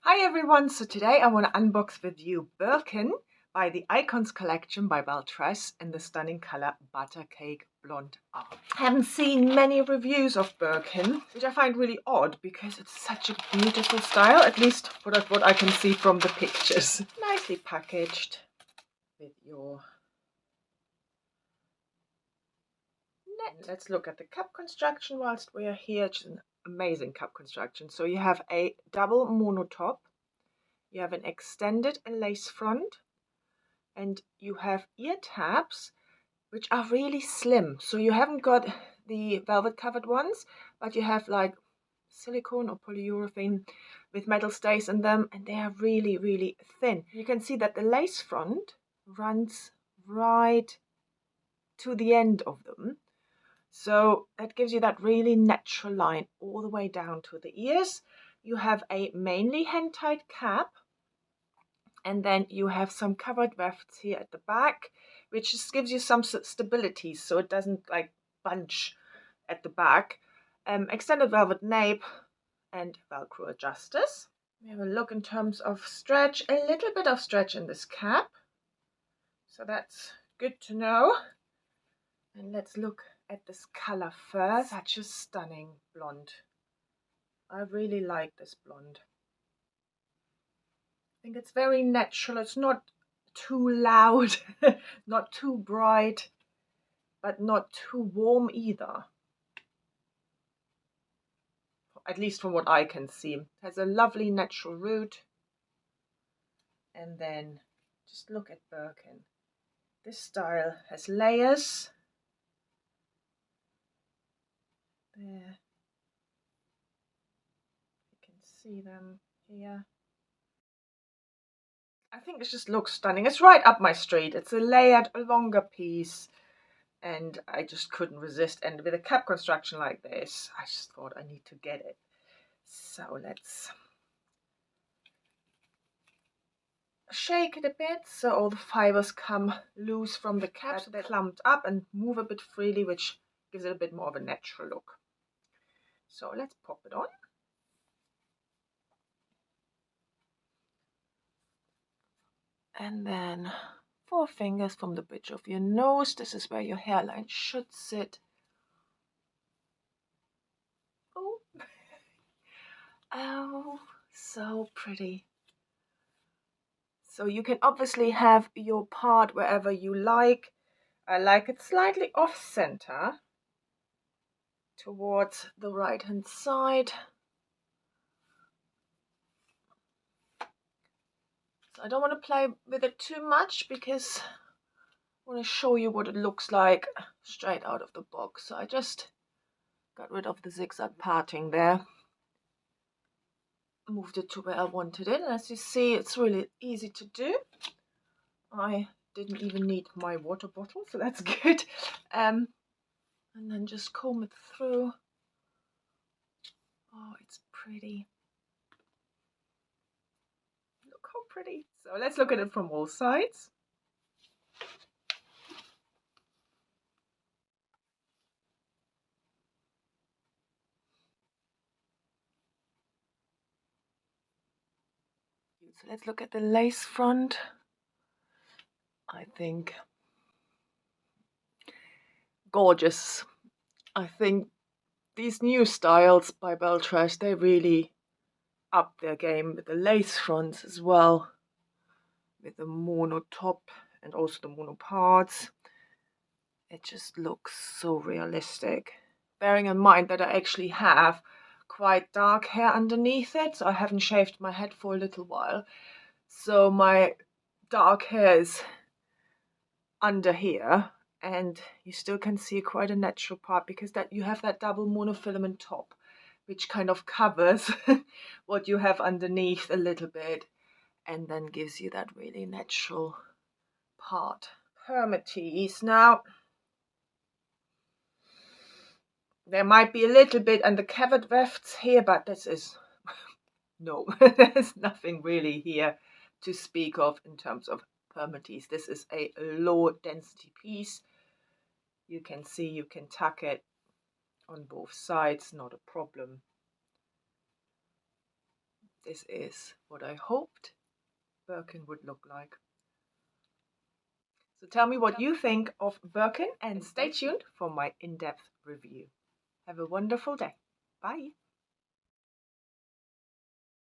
Hi everyone, so today I want to unbox with you Birkin by the Icons collection by BelleTress in the stunning color Buttercake Blonde R. I haven't seen many reviews of Birkin, which I find really odd because it's such a beautiful style, at least what I can see from the pictures. Nicely packaged with your net. Let's look at the cup construction whilst we are here. It's an amazing cup construction. So you have a double mono top. You have an extended lace front, and you have ear tabs which are really slim. So you haven't got the velvet covered ones, but you have like silicone or polyurethane with metal stays in them, and they are really, really thin. You can see that the lace front runs right to the end of them. So that gives you that really natural line all the way down to the ears. You have a mainly hand-tied cap, and then you have some covered wefts here at the back, which just gives you some stability so it doesn't like bunch at the back. Extended velvet nape and Velcro adjusters. We have a look in terms of stretch, a little bit of stretch in this cap, so that's good to know. And let's look at this color first. Such a stunning blonde. I really like this blonde. I think it's very natural. It's not too loud, not too bright, but not too warm either. At least from what I can see. It has a lovely natural root. And then just look at Birkin. This style has layers. There. You can see them here. I think it just looks stunning. It's right up my street. It's a layered, longer piece, and I just couldn't resist. And with a cap construction like this, I just thought I need to get it. So let's shake it a bit so all the fibers come loose from the cap, so they're clumped up and move a bit freely, which gives it a bit more of a natural look. So let's pop it on. And then 4 fingers from the bridge of your nose. This is where your hairline should sit. Oh, oh, so pretty. So you can obviously have your part wherever you like. I like it slightly off center towards the right hand side. So I don't want to play with it too much because I want to show you what it looks like straight out of the box. So I just got rid of the zigzag parting there. Moved it to where I wanted it, and as you see, it's really easy to do. I didn't even need my water bottle, so that's good. And then just comb it through. Oh, it's pretty. Look how pretty. So let's look at it from all sides. So let's look at the lace front. I think gorgeous. I think these new styles by BelleTress, they really up their game with the lace fronts as well, with the mono top and also the mono parts. It just looks so realistic. Bearing in mind that I actually have quite dark hair underneath it, so I haven't shaved my head for a little while. So my dark hair is under here, and you still can see quite a natural part because that you have that double monofilament top, which kind of covers what you have underneath a little bit, and then gives you that really natural part. Permatease. Now, there might be a little bit on the covered wefts here, but this is no, there's nothing really here to speak of in terms of permatease. This is a low density piece. You can see you can tuck it on both sides, not a problem. this is what I hoped Birkin would look like. So tell me what you think of Birkin and stay tuned for my in-depth review. Have a wonderful day. Bye.